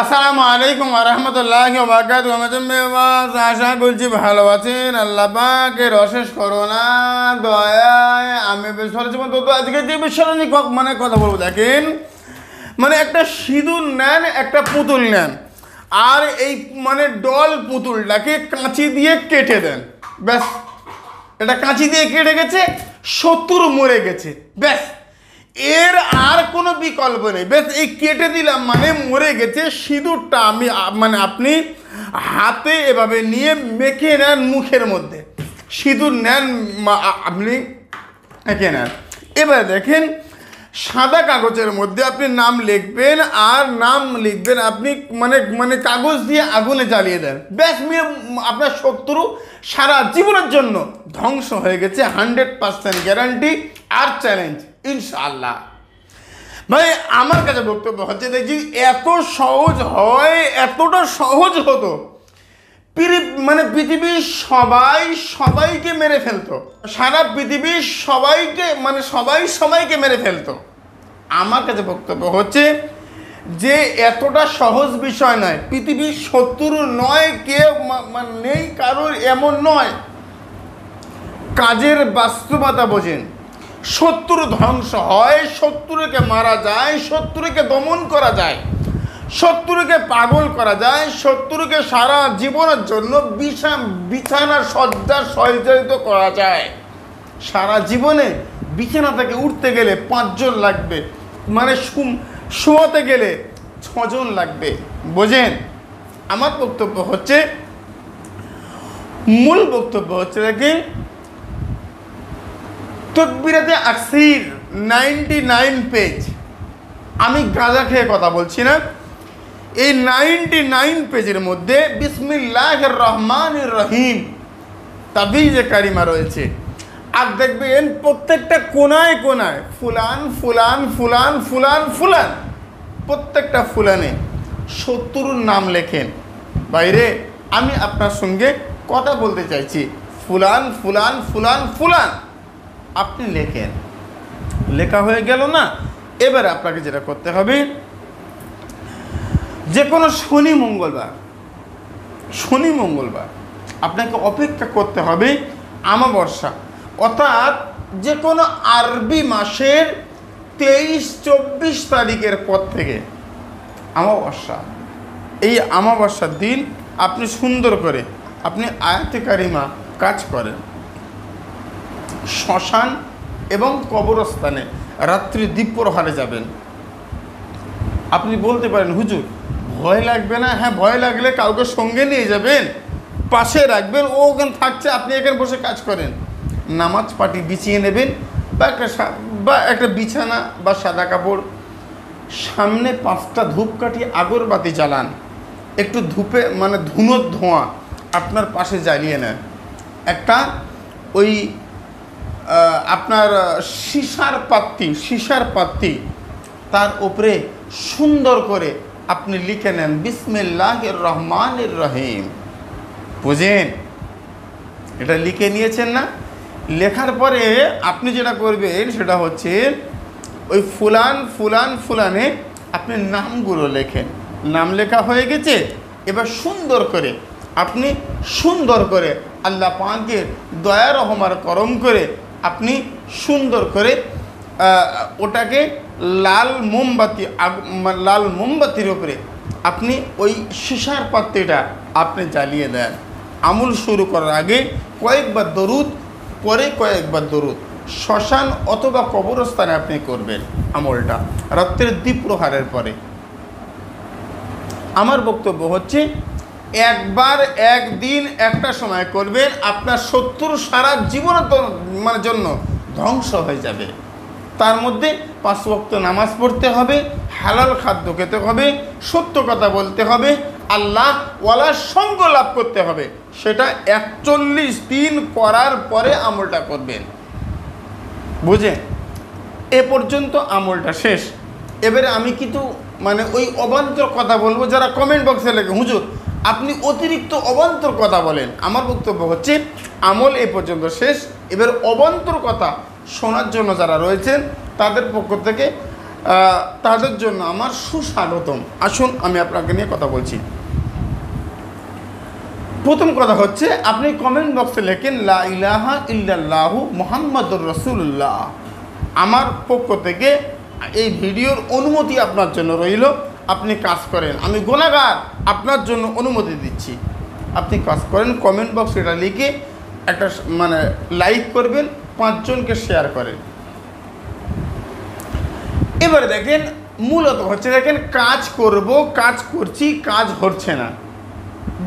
আসসালামু আলাইকুম ওয়া রাহমাতুল্লাহি ওয়া বারাকাতুহু। আশা করছি ভালো আছেন। আল্লাহ পাকের অশেষ করুণা দয়ায় আমি বেশ ভালো আছি। তো আজকে যে বিষয় নিয়ে কথা বলবো, দেখেন, একটা সিঁদুর নেন, একটা পুতুল নেন, আর এই ডল পুতুলটাকে কাঁচি দিয়ে কেটে দেন। ব্যাস, এটা কাঁচি দিয়ে কেটে গেছে, শত্রু মরে গেছে, ব্যাস, এর আর কোনো বিকল্প নেই। বেশ, এই কেটে দিলাম মরে গেছে। সিঁদুরটা আপনি হাতে এভাবে নিয়ে মেখে নেন মুখের মধ্যে, সিঁদুর নেন, আপনি মেখে নেন। এবার দেখেন, সাদা কাগজের মধ্যে আপনি নাম লিখবেন, আর নাম লিখবেন আপনি কাগজ দিয়ে আগুনে জ্বালিয়ে দেন। ব্যাস, আপনার শত্রু সারা জীবনের জন্য ধ্বংস হয়ে গেছে। 100% গ্যারান্টি আর চ্যালেঞ্জ, ইনশাআল্লাহ। ভাই, আমার কাছে বক্তব্য হচ্ছে, দেখছি এত সহজ হয়, এতটা সহজ হতো, পৃথিবীর সবাইকে মেরে ফেলতো, সারা পৃথিবীর সবাইকে সবাইকে মেরে ফেলতো। আমার কাছে বক্তব্য হচ্ছে যে এতটা সহজ বিষয় নয়। পৃথিবীর শত্রু নয় কেউ, নেই কারোর, এমন নয়। কাজের বাস্তবতা বোঝেন। শত্রু ধ্বংস হয়, শত্রুকে মারা যায়, শত্রুকে দমন করা যায়, শত্রুকে পাগল করা যায়, শত্রুকে সারা জীবনের জন্য বিছানা শয্যা সজ্জিত করা যায়। সারা জীবনে বিছানা থেকে উঠতে গেলে 5 জন লাগবে, শোয়াতে গেলে 6 জন লাগবে। বোঝেন? আমার বক্তব্য হচ্ছে, মূল বক্তব্য হচ্ছে, দেখি, তকবিরাতে আকসির 99 পেজ। আমি গাঁজা খেয়ে কথা বলছি না। এই 99 পেজের মধ্যে বিসমিল্লাহির রহমানির রহিম তাবিজে কারিমা রয়েছে। আর দেখবেন প্রত্যেকটা কোনায় কোনায় ফুলান ফুলান ফুলান ফুলান ফুলান, প্রত্যেকটা ফুলানে শত্রুর নাম লেখেন। বাইরে আমি আপনার সঙ্গে কথা বলতে চাইছি। ফুলান ফুলান ফুলান ফুলান আপনি লেখেন। লেখা হয়ে গেল না? এবার আপনাকে যেটা করতে হবে, যে কোনো শনি মঙ্গলবার আপনাকে অপেক্ষা করতে হবে আমাবস্যা, অর্থাৎ যে কোনো আরবি মাসের 23-24 তারিখের পর থেকে আমাবস্যা। এই আমাবস্যার দিন আপনি সুন্দর করে আপনি আয়াতে কারিমা কাজ করেন। শ্মশান এবং কবরস্থানে রাত্রি দ্বীপ্রহরে যাবেন। আপনি বলতে পারেন, হুজুর ভয় লাগবে না? হ্যাঁ, ভয় লাগলে কাউকে সঙ্গে নিয়ে যাবেন, পাশে রাখবেন, ও ওখানে থাকছে, আপনি এখানে বসে কাজ করেন। নামাজ পাটি বিছিয়ে নেবেন, বা একটা বিছানা বা সাদা কাপড়, সামনে 5টা ধূপকাঠি আগরবাতি জ্বালান, একটু ধূপে ধুনোর ধোঁয়া আপনার পাশে জ্বালিয়ে নেন। একটা ওই আপনার সীসার পাত্তি, তার উপরে সুন্দর করে আপনি লিখে নেন বিসমিল্লাহির রহমানির রহিম। বুঝেন? এটা লিখে নিয়েছেন না? লেখার পরে আপনি যেটা করবেন সেটা হচ্ছে, ওই ফুলান ফুলান ফুলানে আপনি নামগুলো লেখেন। নাম লেখা হয়ে গেছে, এবার সুন্দর করে আল্লাহ পাকের দয়া রহমার করম করে আপনি সুন্দর করে ওটাকে লাল মোমবাতির উপরে আপনি ওই সীসার পাত্রটা আপনি জ্বালিয়ে দেন। আমল শুরু করার আগে কয়েকবার দরুদ, পরে কয়েকবার দরুদ, শ্মশান অথবা কবরস্থানে আপনি করবেন আমলটা রাত্রের দ্বীপ্রহারের পরে। আমার বক্তব্য হচ্ছে, একবার একদিন একটা সময় করবেন, আপনার শত্রু সারা জীবনের জন্য ধ্বংস হয়ে যাবে। তার মধ্যে 5 ওয়াক্ত নামাজ পড়তে হবে, হালাল খাদ্য খেতে হবে, সত্য কথা বলতে হবে, আল্লাহ ওয়ালার সঙ্গ লাভ করতে হবে। সেটা 41 দিন করার পরে আমলটা করবেন। বুঝে? এ পর্যন্ত আমলটা শেষ। এবারে আমি কিন্তু ওই অবান্তর কথা বলবো। যারা কমেন্ট বক্সে লেখে, হুজুর আপনি অতিরিক্ত অবান্তর কথা বলেন, আমার বক্তব্য হচ্ছে আমল এ পর্যন্ত শেষ। এবার অবান্তর কথা শোনার জন্য যারা রয়েছেন তাদের পক্ষ থেকে তাদের জন্য আমার সুস্বাগতম। আসুন আমি আপনাকে নিয়ে কথা বলছি। প্রথম কথা হচ্ছে, আপনি কমেন্ট বক্সে লেখেন লা ইলাহা ইল্লাল্লাহু মুহাম্মাদুর রাসূলুল্লাহ। আমার পক্ষ থেকে এই ভিডিওর অনুমতি আপনার জন্য রইল, আপনি কাজ করেন। আমি গুনাহগার, আপনার জন্য অনুমতি দিচ্ছি, আপনি কাজ করেন। কমেন্ট বক্সে এটা লিখে একটা লাইক করবেন, 5 জনকে শেয়ার করেন। এবারে দেখেন, মূলত হচ্ছে দেখেন, কাজ করব, কাজ করছি, কাজ হচ্ছে না,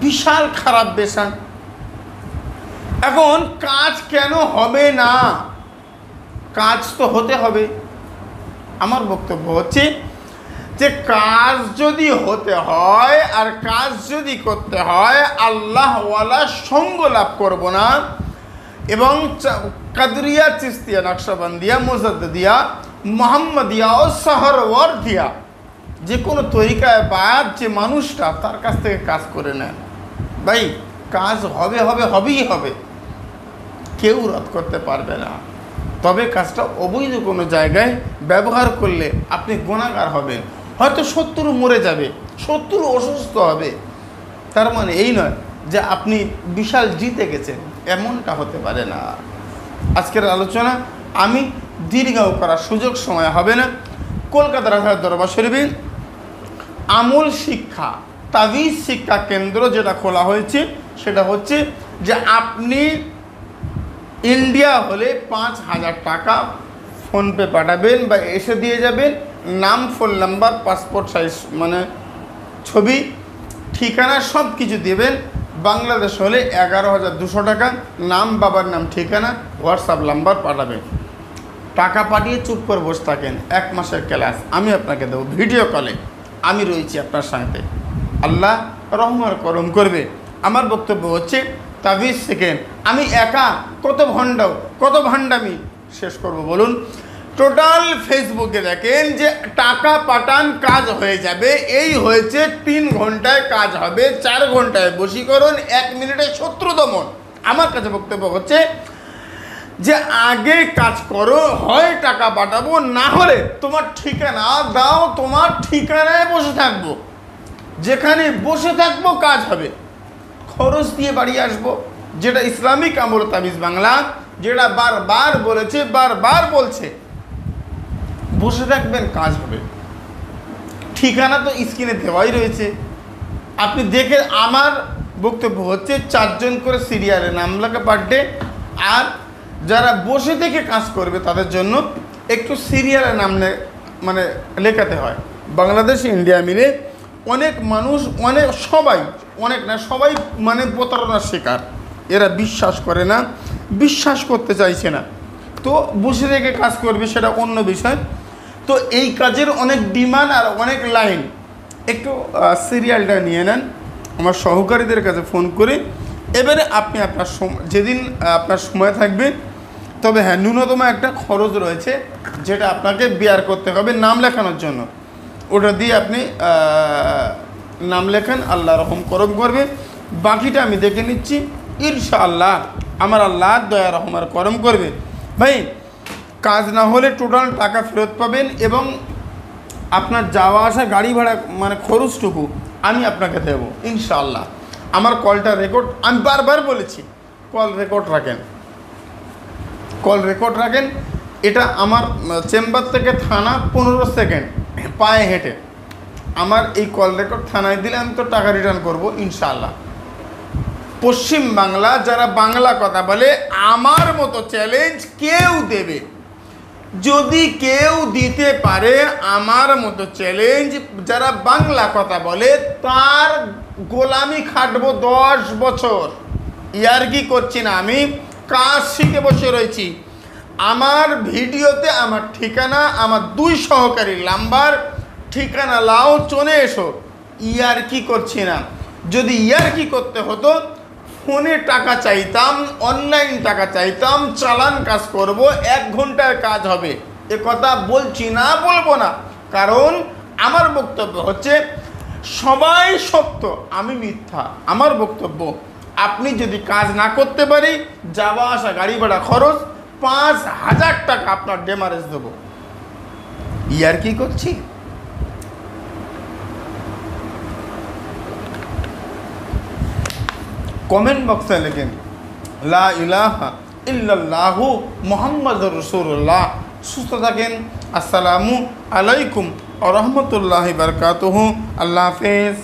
বিশাল খারাপ বেশা। এখন কাজ কেন হবে না? কাজ তো হতে হবে। আমার বক্তব্য হচ্ছে যে কাজ যদি হতে হয় আর কাজ যদি করতে হয়, আল্লাহওয়ালা সঙ্গ লাভ করব না এবং কাদরিয়া, চিস্তিয়া, নকশবন্দিয়া, মুজাদ্দিদিয়া, মোহাম্মদিয়া ও সাহরওয়ার্দিয়া যে কোনো তরিকায় বায়াত যে মানুষটা তার কাছ থেকে কাজ করে নেন, ভাই কাজ হবে হবে হবেই হবে, কেউ রদ করতে পারবে না। তবে কাজটা অবৈধ কোনো জায়গায় ব্যবহার করলে আপনি গুনাহগার হবেন। হয়তো শত্রু মরে যাবে, শত্রু অসুস্থ হবে, তার মানে এই নয় যে আপনি বিশাল জিতে গেছেন, এমনটা হতে পারে না। আজকের আলোচনা আমি দীর্ঘায়ু করার সুযোগ সময় হবে না। কলকাতার দরবার শরীফে আমল শিক্ষা তাবিজ শিক্ষা কেন্দ্র যেটা খোলা হয়েছে, সেটা হচ্ছে যে আপনি ইন্ডিয়া হলে 5,000 টাকা ফোনপে পাঠাবেন বা এসে দিয়ে যাবেন, নাম, ফোন নাম্বার, পাসপোর্ট সাইজ ছবি, ঠিকানা সব কিছু দেবেন। বাংলাদেশ হলে 11,200 টাকা, নাম, বাবার নাম, ঠিকানা, হোয়াটসঅ্যাপ নাম্বার পাঠাবেন। টাকা পাঠিয়ে চুপ করে বসে থাকেন, 1 মাসের ক্লাস আমি আপনাকে দেবো ভিডিও কলে, আমি রয়েছি আপনার সাথে। আল্লাহ রহমান করম করবে। আমার বক্তব্য হচ্ছে তাবিজ শেখেন। আমি একা কত ভণ্ডামি শেষ করব বলুন? টোটাল ফেসবুকে দেখেন যে টাকা পাঠান কাজ হয়ে যাবে, এই হয়েছে 3 ঘন্টায় কাজ হবে, 4 ঘন্টায় বশীকরণ, 1 মিনিটে শত্রু দমন। আমার কাছে বক্তব্য হচ্ছে যে আগে কাজ করো, হয় টাকা পাঠাবো, না হলে তোমার ঠিকানা দাও, তোমার ঠিকানায় বসে থাকবো, যেখানে বসে থাকবো কাজ হবে, খরচ দিয়ে বাড়ি আসবো। যেটা ইসলামিক আমল তাবিজ বাংলা, যেটা বারবার বলেছে, বারবার বলছে, বসে থাকবেন কাজ হবে। ঠিকানা তো স্ক্রিনে দেওয়াই রয়েছে, আপনি দেখে। আমার বক্তব্য হচ্ছে 4 জন করে সিরিয়ালে নাম লেখা পার ডে, আর যারা বসে থেকে কাজ করবে তাদের জন্য একটু সিরিয়ালে নাম লেখাতে হয়। বাংলাদেশ ইন্ডিয়া মিলে অনেক মানুষ, সবাই প্রতারণার শিকার। এরা বিশ্বাস করে না, বিশ্বাস করতে চাইছে না, তো বসে থেকে কাজ করবে, সেটা অন্য বিষয়। তো এই কাজের অনেক ডিমান্ড আর অনেক লাইন। একটু সিরিয়ালটা নিয়ে নেন, আমার সহকারীদের কাছে ফোন করে। এবারে আপনি আপনার যেদিন আপনার সময় থাকবে, তবে হ্যাঁ, ন্যূনতম একটা খরচ রয়েছে যেটা আপনাকে বিয়ার করতে হবে নাম লেখানোর জন্য। ওটা দিয়ে আপনি নাম লেখান, আল্লাহ রহম করম করবে। বাকিটা আমি দেখে নিচ্ছি, ইনশাআল্লাহ আমার আল্লাহ দয়া রহমার করম করবে। ভাই কাজ না হলে টোটাল টাকা ফেরত পাবেন এবং আপনার যাওয়া আসা গাড়ি ভাড়া খরচটুকু আমি আপনাকে দেব ইনশাআল্লাহ। আমার কলটা রেকর্ড, আমি বারবার বলেছি কল রেকর্ড রাখেন। এটা আমার চেম্বার থেকে থানা 15 সেকেন্ড পায়ে হেঁটে। আমার এই কল রেকর্ড থানায় দিলে আমি তো টাকা রিটার্ন করব ইনশাআল্লাহ। পশ্চিম বাংলা যারা বাংলা কথা বলে, আমার মতো চ্যালেঞ্জ কেউ দেবে? যদি কেউ দিতে পারে আমার মতো চ্যালেঞ্জ, যারা বাংলা কথা বলে, তার গোলামি খাটবো 10 বছর। ইয়ার্কি করছি না, আমি কাজ শিখে বসে রয়েছি। আমার ভিডিওতে আমার ঠিকানা, আমার 2 সহকারী নাম্বার, ঠিকানা লাও, চলে এসো। ইয়ার্কি করছি না। যদি ইয়ার্কি করতে হতো, ফোনে টাকা চাইতাম, অনলাইন টাকা চাইতাম, চালান কাজ করব, 1 ঘন্টায় কাজ হবে। এ কথা বলছি না, বলবো না, কারণ আমার বক্তব্য হচ্ছে সবাই সত্য, আমি মিথ্যা। আমার বক্তব্য, আপনি যদি কাজ না করতে পারি, যাওয়া আসা গাড়ি ভাড়া খরচ 5,000 টাকা আপনার ডেমারেজ দেবো। ইয়ার কি করছি? কমেন্ট বক্সে লেখেন লা ইলাহা ইল্লাল্লাহু মুহাম্মাদুর রাসূলুল্লাহ। সুস্থ থাকেন। আসসালামু আলাইকুম ওয়া রাহমাতুল্লাহি ওয়া বারাকাতুহু। আল্লাহ হাফেজ।